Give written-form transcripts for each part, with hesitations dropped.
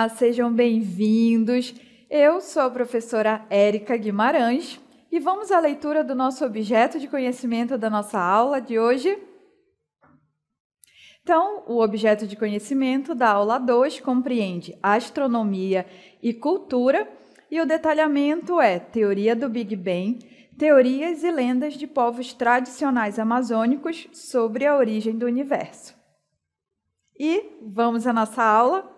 Olá, sejam bem-vindos. Eu sou a professora Érica Guimarães e vamos à leitura do nosso objeto de conhecimento da nossa aula de hoje. Então, o objeto de conhecimento da aula 2 compreende astronomia e cultura e o detalhamento é teoria do Big Bang, teorias e lendas de povos tradicionais amazônicos sobre a origem do universo. E vamos à nossa aula.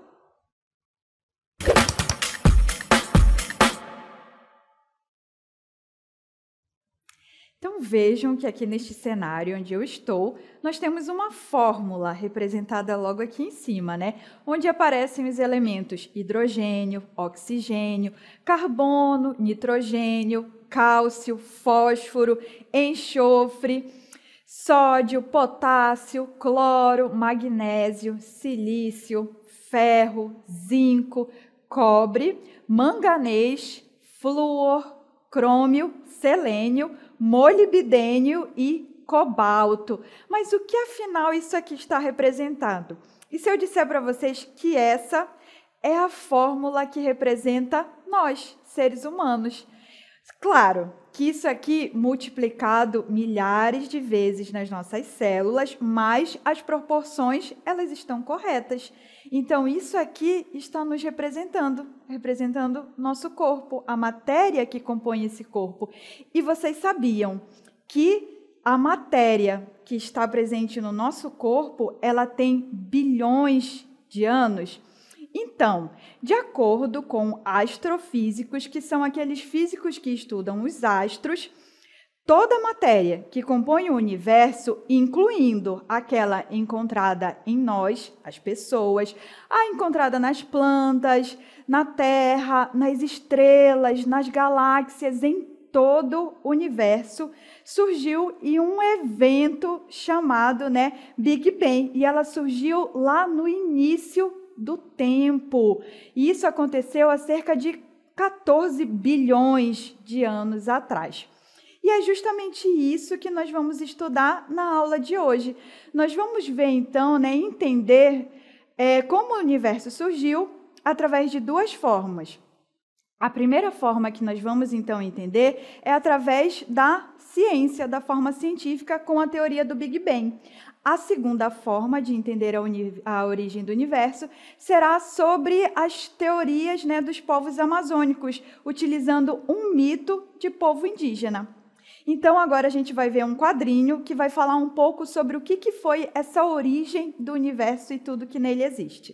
Então vejam que aqui neste cenário onde eu estou, nós temos uma fórmula representada logo aqui em cima, né? Onde aparecem os elementos hidrogênio, oxigênio, carbono, nitrogênio, cálcio, fósforo, enxofre, sódio, potássio, cloro, magnésio, silício, ferro, zinco, cobre, manganês, flúor, crômio, selênio, molibdênio e cobalto. Mas o que afinal isso aqui está representando? E se eu disser para vocês que essa é a fórmula que representa nós, seres humanos? Claro que isso aqui multiplicado milhares de vezes nas nossas células, mas as proporções, elas estão corretas. Então, isso aqui está nos representando nosso corpo, a matéria que compõe esse corpo. E vocês sabiam que a matéria que está presente no nosso corpo, ela tem bilhões de anos? Então, de acordo com astrofísicos, que são aqueles físicos que estudam os astros, toda a matéria que compõe o universo, incluindo aquela encontrada em nós, as pessoas, a encontrada nas plantas, na Terra, nas estrelas, nas galáxias, em todo o universo, surgiu em um evento chamado, Big Bang. E ela surgiu lá no início do tempo. E isso aconteceu há cerca de 14 bilhões de anos atrás. E é justamente isso que nós vamos estudar na aula de hoje. Nós vamos ver, então, entender como o universo surgiu através de duas formas. A primeira forma que nós vamos, então, entender é através da ciência, da forma científica, com a teoria do Big Bang. A segunda forma de entender a origem do universo será sobre as teorias dos povos amazônicos, utilizando um mito de povo indígena. Então, agora a gente vai ver um quadrinho que vai falar um pouco sobre o que foi essa origem do universo e tudo que nele existe.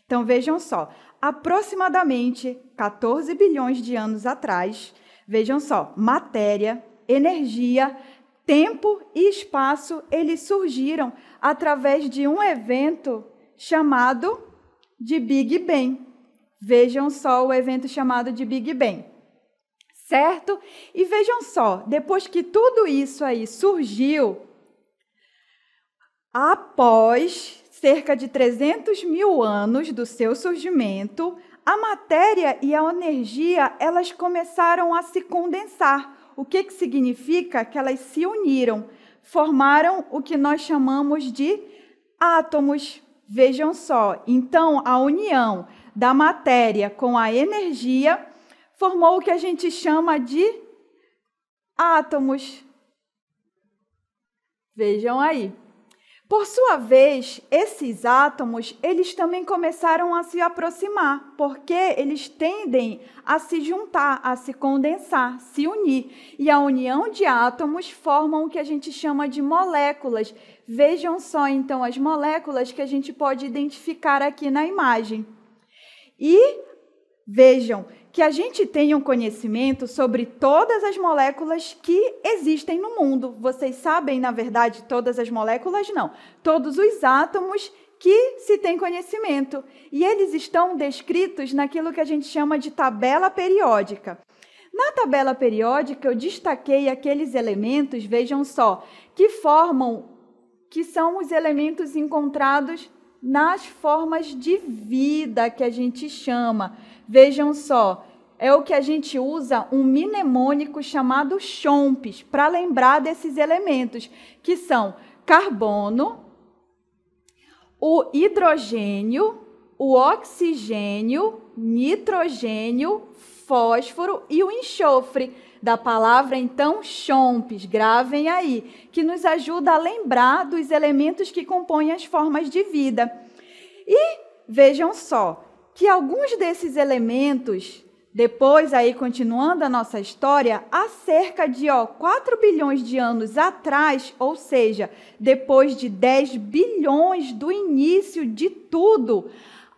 Então, vejam só, aproximadamente 14 bilhões de anos atrás, vejam só, matéria, energia, tempo e espaço, eles surgiram através de um evento chamado de Big Bang. Vejam só o evento chamado de Big Bang. Certo? E vejam só, depois que tudo isso aí surgiu, após cerca de 300 mil anos do seu surgimento, a matéria e a energia, elas começaram a se condensar. O que significa? Que elas se uniram, formaram o que nós chamamos de átomos. Vejam só, então a união da matéria com a energia formou o que a gente chama de átomos. Vejam aí. Por sua vez, esses átomos, eles também começaram a se aproximar, porque eles tendem a se juntar, a se condensar, se unir. E a união de átomos formam o que a gente chama de moléculas. Vejam só, então, as moléculas que a gente pode identificar aqui na imagem. E vejam que a gente tem um conhecimento sobre todas as moléculas que existem no mundo. Vocês sabem, na verdade, todas as moléculas? Não. Todos os átomos que se tem conhecimento. E eles estão descritos naquilo que a gente chama de tabela periódica. Na tabela periódica, eu destaquei aqueles elementos, vejam só, que são os elementos encontrados nas formas de vida que a gente chama. Vejam só, é o que a gente usa um mnemônico chamado CHOMPS para lembrar desses elementos, que são carbono, o hidrogênio, o oxigênio, nitrogênio, fósforo e o enxofre, da palavra, então, chompes, gravem aí, que nos ajuda a lembrar dos elementos que compõem as formas de vida. E vejam só, que alguns desses elementos, depois aí continuando a nossa história, há cerca de 4 bilhões de anos atrás, ou seja, depois de 10 bilhões do início de tudo,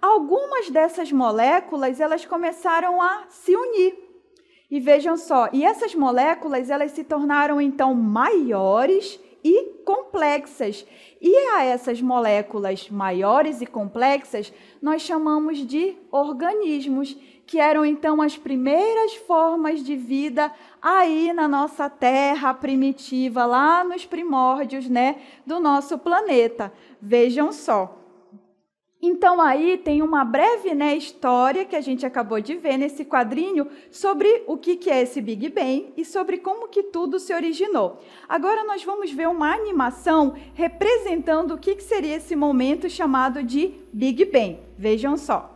algumas dessas moléculas elas começaram a se unir. E vejam só, e essas moléculas elas se tornaram então maiores e complexas. E a essas moléculas maiores e complexas nós chamamos de organismos, que eram então as primeiras formas de vida aí na nossa Terra primitiva, lá nos primórdios, né, do nosso planeta. Vejam só. Então, aí tem uma breve, né, história que a gente acabou de ver nesse quadrinho sobre o que é esse Big Bang e sobre como que tudo se originou. Agora nós vamos ver uma animação representando o que seria esse momento chamado de Big Bang. Vejam só.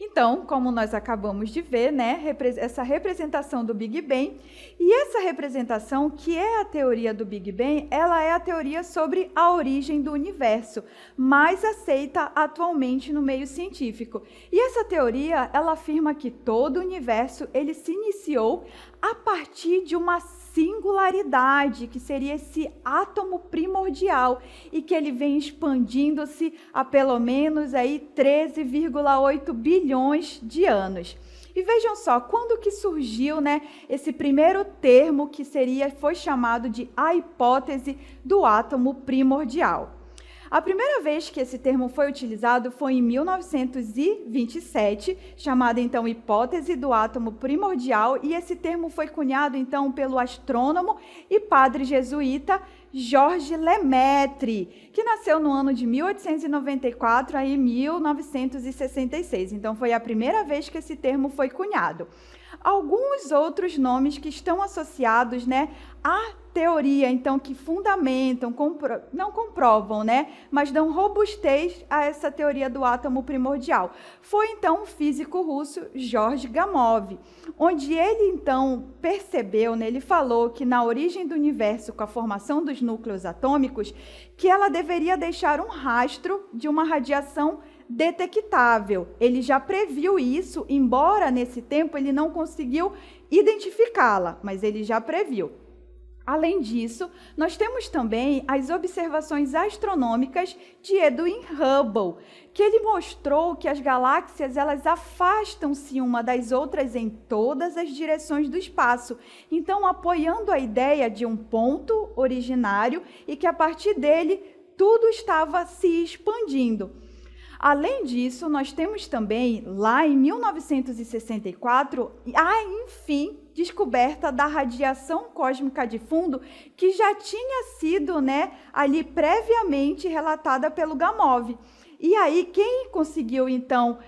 Então, como nós acabamos de ver, né, essa representação do Big Bang, e essa representação, que é a teoria do Big Bang, ela é a teoria sobre a origem do universo, mais aceita atualmente no meio científico. E essa teoria, ela afirma que todo o universo ele se iniciou a partir de uma singularidade, que seria esse átomo primordial, e que ele vem expandindo-se a pelo menos aí 13,8 bilhões de anos. E vejam só, quando que surgiu, né, esse primeiro termo que foi chamado de a hipótese do átomo primordial? A primeira vez que esse termo foi utilizado foi em 1927, chamada então hipótese do átomo primordial, e esse termo foi cunhado então pelo astrônomo e padre jesuíta Georges Lemaitre, que nasceu no ano de 1894 a 1966. Então foi a primeira vez que esse termo foi cunhado. Alguns outros nomes que estão associados, né, à teoria, então, que fundamentam, não comprovam, né, mas dão robustez a essa teoria do átomo primordial. Foi, então, o físico russo Georgy Gamow, onde ele, então, percebeu, né, ele falou que na origem do universo, com a formação dos núcleos atômicos, que ela deveria deixar um rastro de uma radiação detectável. Ele já previu isso, embora nesse tempo ele não conseguiu identificá-la, mas ele já previu. Além disso, nós temos também as observações astronômicas de Edwin Hubble, que ele mostrou que as galáxias elas afastam-se uma das outras em todas as direções do espaço, então apoiando a ideia de um ponto originário e que a partir dele tudo estava se expandindo. Além disso, nós temos também, lá em 1964, enfim, descoberta da radiação cósmica de fundo, que já tinha sido, né, ali previamente relatada pelo Gamow. E aí, quem conseguiu, então,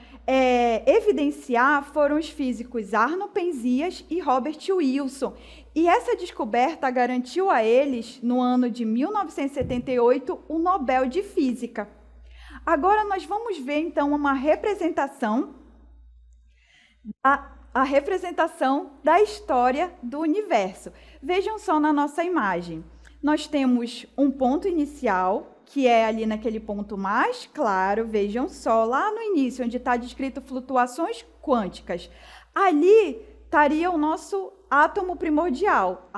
evidenciar foram os físicos Arno Penzias e Robert Wilson. E essa descoberta garantiu a eles, no ano de 1978, o Nobel de Física. Agora nós vamos ver, então, uma representação da história do universo. Vejam só na nossa imagem. Nós temos um ponto inicial, que é ali naquele ponto mais claro. Vejam só, lá no início, onde está descrito flutuações quânticas. Ali estaria o nosso átomo primordial,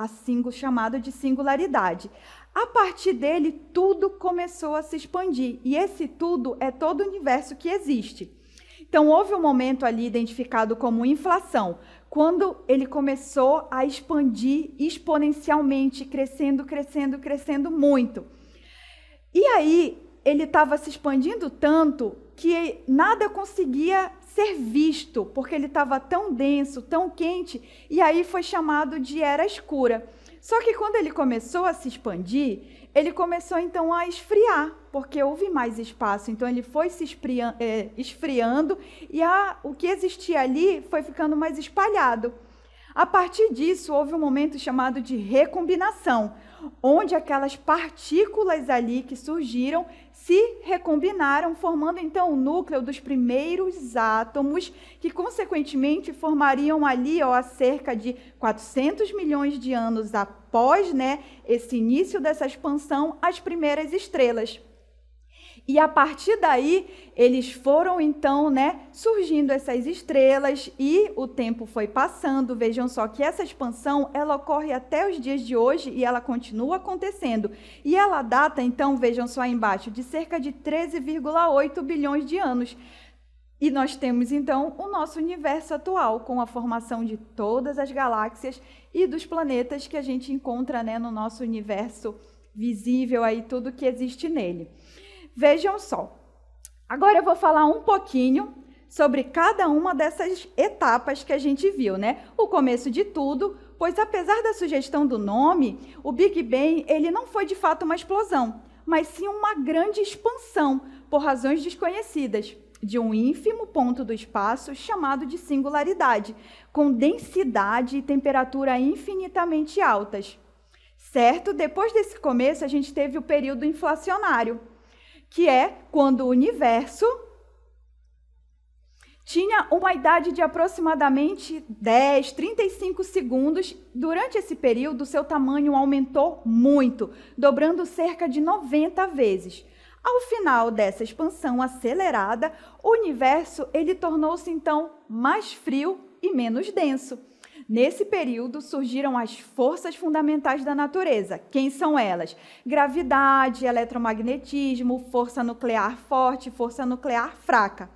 chamado de singularidade. A partir dele, tudo começou a se expandir, e esse tudo é todo o universo que existe. Então, houve um momento ali identificado como inflação, quando ele começou a expandir exponencialmente, crescendo, crescendo, crescendo muito. E aí, ele estava se expandindo tanto que nada conseguia ser visto, porque ele estava tão denso, tão quente, e aí foi chamado de Era Escura. Só que quando ele começou a se expandir, ele começou então a esfriar, porque houve mais espaço. Então ele foi se esfriando e o que existia ali foi ficando mais espalhado. A partir disso, houve um momento chamado de recombinação, onde aquelas partículas ali que surgiram se recombinaram, formando então o núcleo dos primeiros átomos, que consequentemente formariam ali, há cerca de 400 milhões de anos após, esse início dessa expansão, as primeiras estrelas. E a partir daí, eles foram então, surgindo essas estrelas e o tempo foi passando. Vejam só que essa expansão, ela ocorre até os dias de hoje e ela continua acontecendo. E ela data, então, vejam só aí embaixo, de cerca de 13,8 bilhões de anos. E nós temos, então, o nosso universo atual, com a formação de todas as galáxias e dos planetas que a gente encontra, no nosso universo visível, aí tudo que existe nele. Vejam só, agora eu vou falar um pouquinho sobre cada uma dessas etapas que a gente viu, O começo de tudo, pois apesar da sugestão do nome, o Big Bang ele não foi de fato uma explosão, mas sim uma grande expansão, por razões desconhecidas, de um ínfimo ponto do espaço chamado de singularidade, com densidade e temperatura infinitamente altas. Certo? Depois desse começo, a gente teve o período inflacionário, que é quando o universo tinha uma idade de aproximadamente 10, 35 segundos. Durante esse período, seu tamanho aumentou muito, dobrando cerca de 90 vezes. Ao final dessa expansão acelerada, o universo ele tornou-se, então, mais frio e menos denso. Nesse período, surgiram as forças fundamentais da natureza. Quem são elas? Gravidade, eletromagnetismo, força nuclear forte, força nuclear fraca.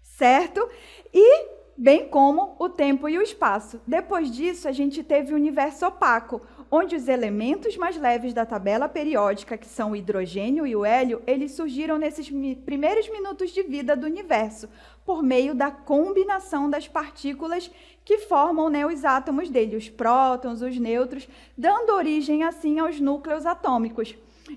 Certo? E bem como o tempo e o espaço. Depois disso, a gente teve o universo opaco, onde os elementos mais leves da tabela periódica, que são o hidrogênio e o hélio, eles surgiram nesses primeiros minutos de vida do universo, por meio da combinação das partículas que formam os átomos dele, os prótons, os nêutrons, dando origem, assim, aos núcleos atômicos.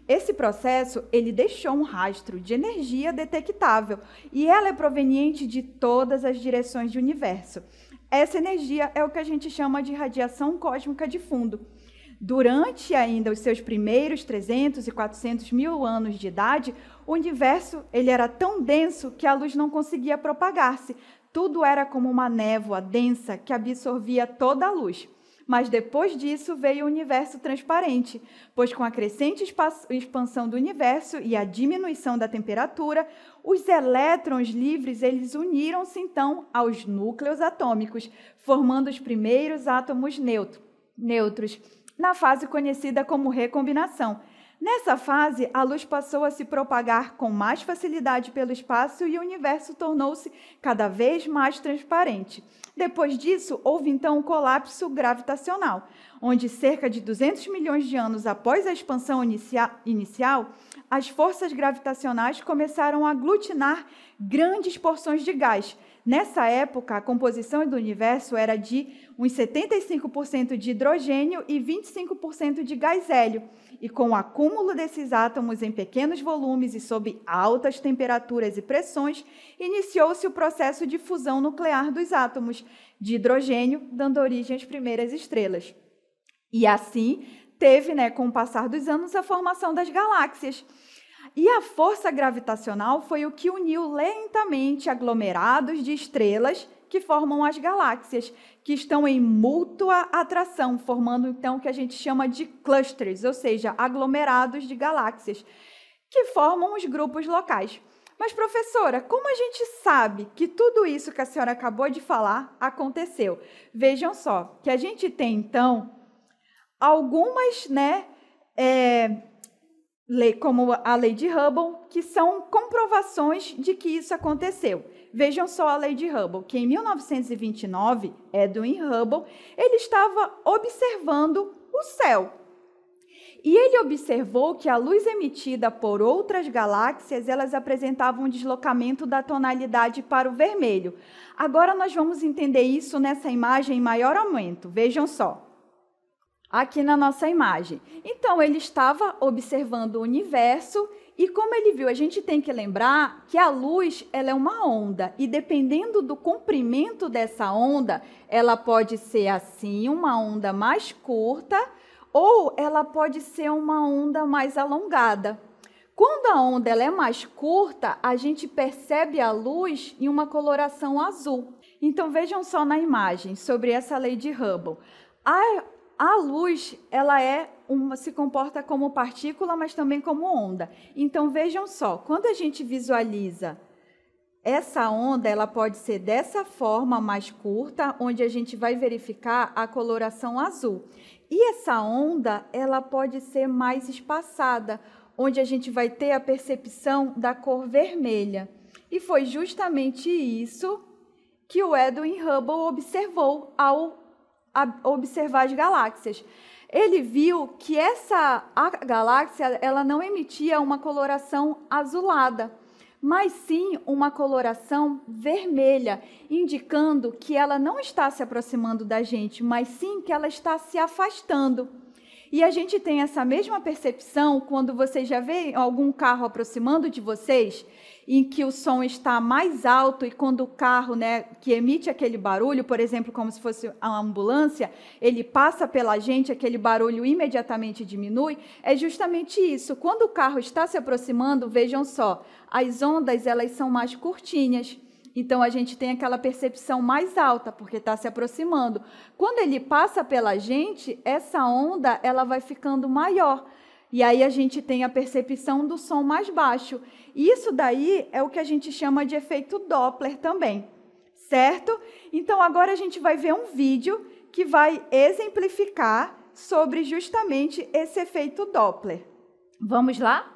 Esse processo, ele deixou um rastro de energia detectável e ela é proveniente de todas as direções do universo. Essa energia é o que a gente chama de radiação cósmica de fundo. Durante ainda os seus primeiros 300 e 400 mil anos de idade, o universo ele era tão denso que a luz não conseguia propagar-se. Tudo era como uma névoa densa que absorvia toda a luz. Mas depois disso veio o universo transparente, pois com a crescente expansão do universo e a diminuição da temperatura, os elétrons livres eles uniram-se então aos núcleos atômicos, formando os primeiros átomos nêutrons, na fase conhecida como recombinação. Nessa fase, a luz passou a se propagar com mais facilidade pelo espaço e o universo tornou-se cada vez mais transparente. Depois disso, houve então um colapso gravitacional, onde cerca de 200 milhões de anos após a expansão inicial, as forças gravitacionais começaram a aglutinar grandes porções de gás. Nessa época, a composição do universo era de uns 75% de hidrogênio e 25% de gás hélio. E com o acúmulo desses átomos em pequenos volumes e sob altas temperaturas e pressões, iniciou-se o processo de fusão nuclear dos átomos de hidrogênio, dando origem às primeiras estrelas. E assim, teve, com o passar dos anos, a formação das galáxias. E a força gravitacional foi o que uniu lentamente aglomerados de estrelas que formam as galáxias, que estão em mútua atração, formando então o que a gente chama de clusters, ou seja, aglomerados de galáxias, que formam os grupos locais. Mas, professora, como a gente sabe que tudo isso que a senhora acabou de falar aconteceu? Vejam só, que a gente tem, então, algumas, como a lei de Hubble, que são comprovações de que isso aconteceu. Vejam só a lei de Hubble, que em 1929, Edwin Hubble, ele estava observando o céu. E ele observou que a luz emitida por outras galáxias, elas apresentavam um deslocamento da tonalidade para o vermelho. Agora nós vamos entender isso nessa imagem em maior aumento. Vejam só. Aqui na nossa imagem. Então, ele estava observando o universo e, como ele viu, a gente tem que lembrar que a luz ela é uma onda e, dependendo do comprimento dessa onda, ela pode ser assim, uma onda mais curta, ou ela pode ser uma onda mais alongada. Quando a onda ela é mais curta, a gente percebe a luz em uma coloração azul. Então, vejam só na imagem sobre essa lei de Hubble. A luz ela se comporta como partícula, mas também como onda. Então, vejam só, quando a gente visualiza essa onda, ela pode ser dessa forma mais curta, onde a gente vai verificar a coloração azul. E essa onda, ela pode ser mais espaçada, onde a gente vai ter a percepção da cor vermelha. E foi justamente isso que o Edwin Hubble observou ao observar as galáxias. Ele viu que a galáxia ela não emitia uma coloração azulada, mas sim uma coloração vermelha, indicando que ela não está se aproximando da gente, mas sim que ela está se afastando. E a gente tem essa mesma percepção quando você já vê algum carro aproximando de vocês, em que o som está mais alto e quando o carro, que emite aquele barulho, por exemplo, como se fosse a ambulância, ele passa pela gente, aquele barulho imediatamente diminui, é justamente isso. Quando o carro está se aproximando, vejam só, as ondas elas são mais curtinhas. Então, a gente tem aquela percepção mais alta, porque está se aproximando. Quando ele passa pela gente, essa onda ela vai ficando maior. E aí a gente tem a percepção do som mais baixo. E isso daí é o que a gente chama de efeito Doppler também, certo? Então, agora a gente vai ver um vídeo que vai exemplificar sobre justamente esse efeito Doppler. Vamos lá?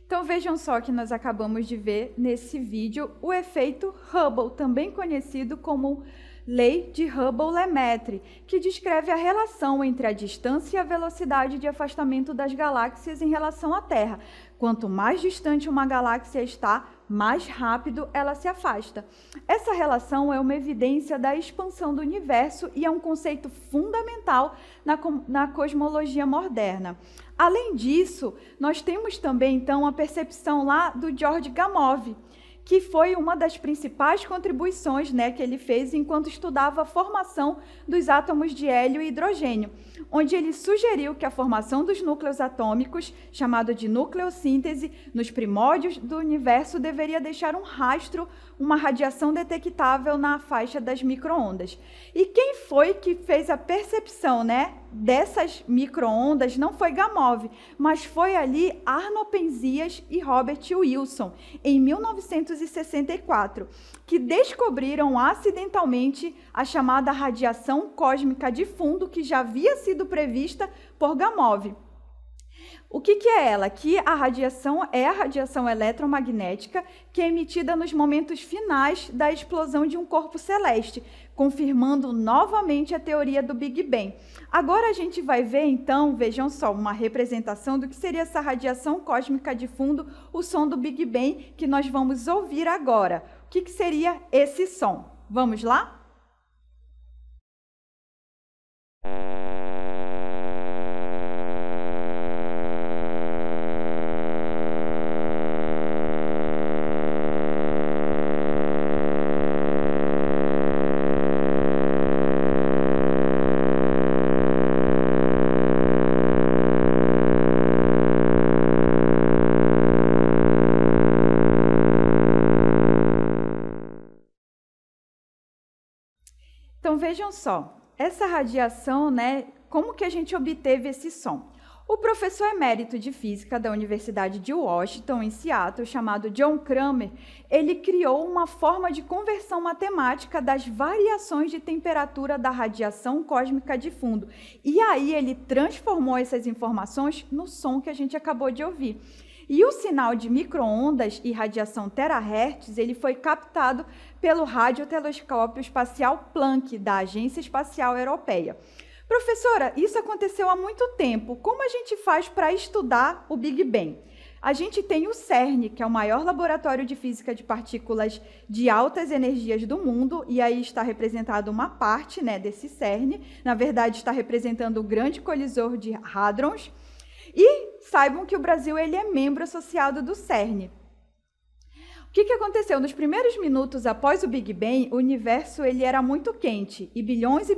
Então, vejam só que nós acabamos de ver nesse vídeo o efeito Hubble, também conhecido como Lei de Hubble-Lemaître, que descreve a relação entre a distância e a velocidade de afastamento das galáxias em relação à Terra. Quanto mais distante uma galáxia está, mais rápido ela se afasta. Essa relação é uma evidência da expansão do universo e é um conceito fundamental na cosmologia moderna. Além disso, nós temos também, então, a percepção lá do George Gamow, que foi uma das principais contribuições que ele fez enquanto estudava a formação dos átomos de hélio e hidrogênio, onde ele sugeriu que a formação dos núcleos atômicos, chamado de nucleossíntese, nos primórdios do universo deveria deixar um rastro, uma radiação detectável na faixa das micro-ondas. E quem foi que fez a percepção dessas micro-ondas não foi Gamow, mas foi ali Arno Penzias e Robert Wilson, em 1964, que descobriram acidentalmente a chamada radiação cósmica de fundo, que já havia sido prevista por Gamow. O que é ela? Que a radiação é a radiação eletromagnética que é emitida nos momentos finais da explosão de um corpo celeste, confirmando novamente a teoria do Big Bang. Agora a gente vai ver, então, vejam só, uma representação do que seria essa radiação cósmica de fundo, o som do Big Bang, que nós vamos ouvir agora. O que seria esse som? Vamos lá? Então vejam só, essa radiação, né, como que a gente obteve esse som? O professor emérito de física da Universidade de Washington, em Seattle, chamado John Cramer, ele criou uma forma de conversão matemática das variações de temperatura da radiação cósmica de fundo. E aí ele transformou essas informações no som que a gente acabou de ouvir. E o sinal de micro-ondas e radiação terahertz, ele foi captado pelo radiotelescópio espacial Planck, da Agência Espacial Europeia. Professora, isso aconteceu há muito tempo. Como a gente faz para estudar o Big Bang? A gente tem o CERN, que é o maior laboratório de física de partículas de altas energias do mundo, e aí está representada uma parte, né, desse CERN. Na verdade, está representando o grande colisor de hadrons. E saibam que o Brasil ele é membro associado do CERN. O que aconteceu? Nos primeiros minutos após o Big Bang, o universo ele era muito quente, e bilhões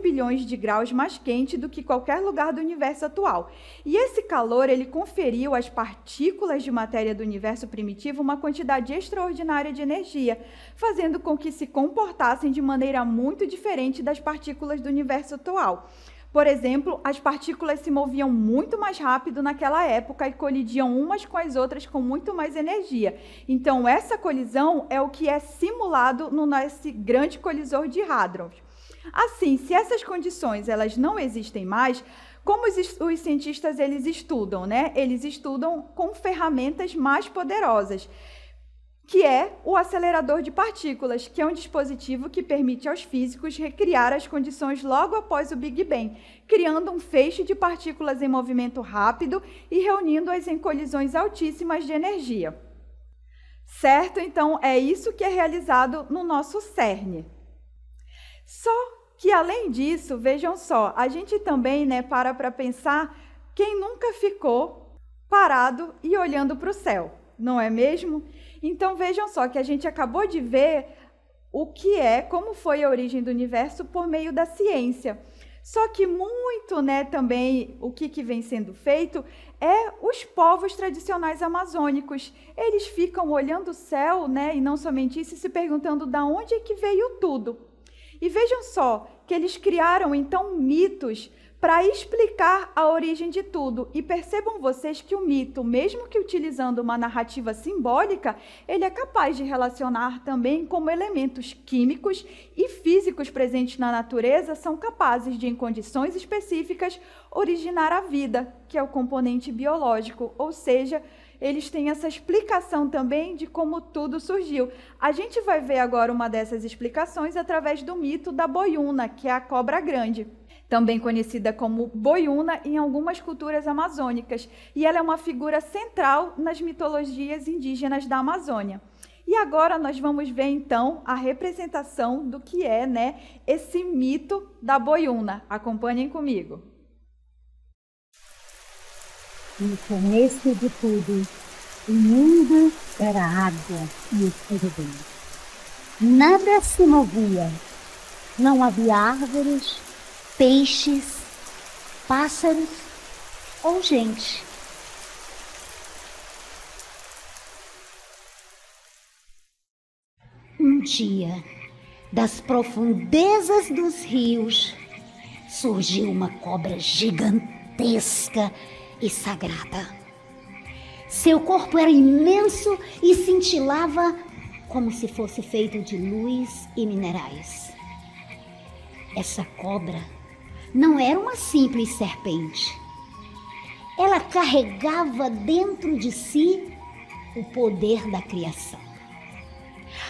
de graus mais quente do que qualquer lugar do universo atual. E esse calor ele conferiu às partículas de matéria do universo primitivo uma quantidade extraordinária de energia, fazendo com que se comportassem de maneira muito diferente das partículas do universo atual. Por exemplo, as partículas se moviam muito mais rápido naquela época e colidiam umas com as outras com muito mais energia. Então, essa colisão é o que é simulado no nosso grande colisor de hadrons. Assim, se essas condições elas não existem mais, como os cientistas eles estudam, né? Eles estudam com ferramentas mais poderosas, que é o acelerador de partículas, que é um dispositivo que permite aos físicos recriar as condições logo após o Big Bang, criando um feixe de partículas em movimento rápido e reunindo-as em colisões altíssimas de energia. Certo? Então, é isso que é realizado no nosso CERN. Só que, além disso, vejam só, a gente também, né, para pensar quem nunca ficou parado e olhando para o céu, não é mesmo? Então, vejam só que a gente acabou de ver o que é, como foi a origem do universo por meio da ciência. Só que muito, né, também, o que vem sendo feito é os povos tradicionais amazônicos. Eles ficam olhando o céu, né, e não somente isso, se perguntando de onde é que veio tudo. E vejam só que eles criaram, então, mitos para explicar a origem de tudo. E percebam vocês que o mito, mesmo que utilizando uma narrativa simbólica, ele é capaz de relacionar também como elementos químicos e físicos presentes na natureza são capazes de, em condições específicas, originar a vida, que é o componente biológico, ou seja, eles têm essa explicação também de como tudo surgiu. A gente vai ver agora uma dessas explicações através do mito da boiúna, que é a cobra grande, também conhecida como boiúna em algumas culturas amazônicas, e ela é uma figura central nas mitologias indígenas da Amazônia. E agora nós vamos ver, então, a representação do que é, né, esse mito da boiúna. Acompanhem comigo. No começo de tudo, o mundo era água e escuridão. Nada se movia, não havia árvores, peixes, pássaros ou gente. Um dia, das profundezas dos rios, surgiu uma cobra gigantesca e sagrada. Seu corpo era imenso e cintilava como se fosse feito de luz e minerais. Essa cobra não era uma simples serpente. Ela carregava dentro de si o poder da criação.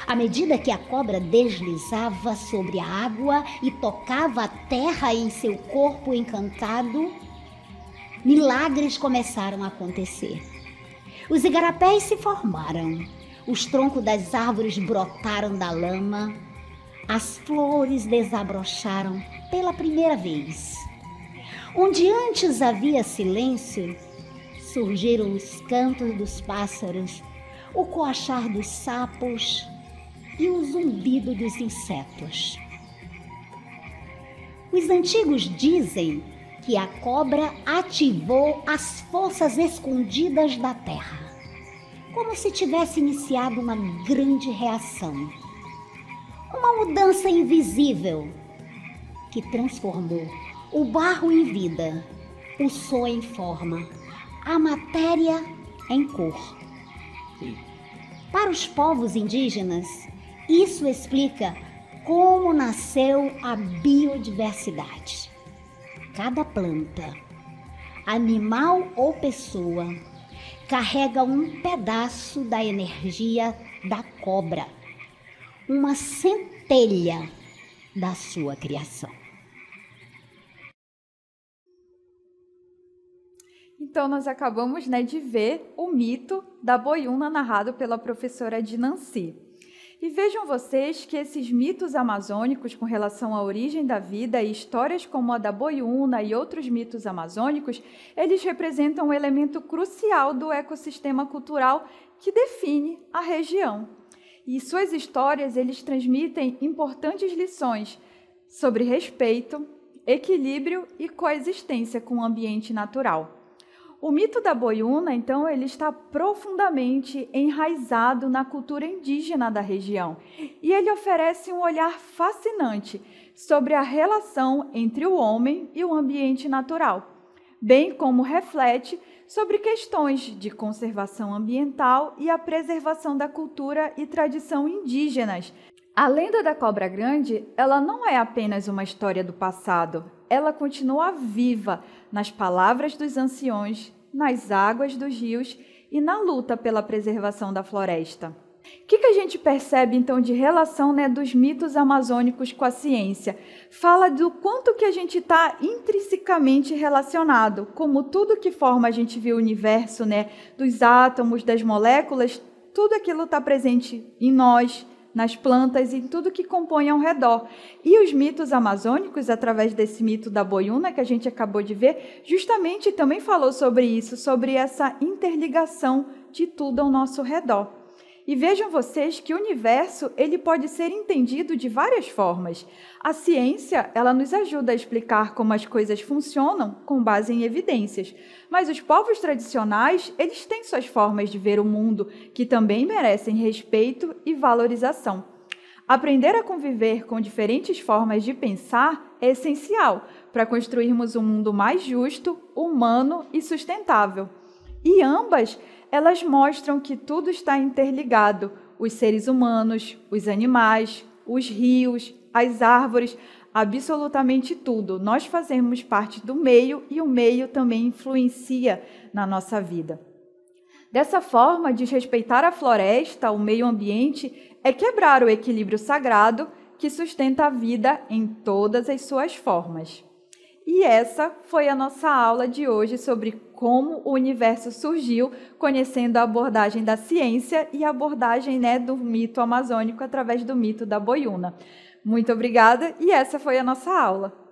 À medida que a cobra deslizava sobre a água e tocava a terra em seu corpo encantado, milagres começaram a acontecer. Os igarapés se formaram, Os troncos das árvores brotaram da lama, as flores desabrocharam pela primeira vez. Onde antes havia silêncio, surgiram os cantos dos pássaros, o coachar dos sapos e o zumbido dos insetos. Os antigos dizem que a cobra ativou as forças escondidas da terra, como se tivesse iniciado uma grande reação. Uma mudança invisível que transformou o barro em vida, o sol em forma, a matéria em cor. Para os povos indígenas, isso explica como nasceu a biodiversidade. Cada planta, animal ou pessoa carrega um pedaço da energia da cobra, uma centelha da sua criação. Então, nós acabamos, de ver o mito da boiúna narrado pela professora Dinanci. E vejam vocês que esses mitos amazônicos com relação à origem da vida e histórias como a da boiúna e outros mitos amazônicos, eles representam um elemento crucial do ecossistema cultural que define a região. E suas histórias, eles transmitem importantes lições sobre respeito, equilíbrio e coexistência com o ambiente natural. O mito da boiúna, então, ele está profundamente enraizado na cultura indígena da região e ele oferece um olhar fascinante sobre a relação entre o homem e o ambiente natural, bem como reflete sobre questões de conservação ambiental e a preservação da cultura e tradição indígenas. A lenda da cobra grande, ela não é apenas uma história do passado, ela continua viva nas palavras dos anciões, nas águas dos rios e na luta pela preservação da floresta. O que a gente percebe, então, de relação dos mitos amazônicos com a ciência? Fala do quanto que a gente está intrinsecamente relacionado, como tudo que forma a gente vê o universo, dos átomos, das moléculas, tudo aquilo está presente em nós, nas plantas e em tudo que compõe ao redor. E os mitos amazônicos, através desse mito da boiúna que a gente acabou de ver, justamente também falou sobre isso, sobre essa interligação de tudo ao nosso redor. E vejam vocês que o universo ele pode ser entendido de várias formas. A ciência ela nos ajuda a explicar como as coisas funcionam com base em evidências. Mas os povos tradicionais eles têm suas formas de ver o mundo que também merecem respeito e valorização. Aprender a conviver com diferentes formas de pensar é essencial para construirmos um mundo mais justo, humano e sustentável. E ambas elas mostram que tudo está interligado, os seres humanos, os animais, os rios, as árvores, absolutamente tudo. Nós fazemos parte do meio e o meio também influencia na nossa vida. Dessa forma, desrespeitar a floresta, o meio ambiente, é quebrar o equilíbrio sagrado que sustenta a vida em todas as suas formas. E essa foi a nossa aula de hoje sobre como o universo surgiu, conhecendo a abordagem da ciência e a abordagem do mito amazônico através do mito da boiúna. Muito obrigada e essa foi a nossa aula.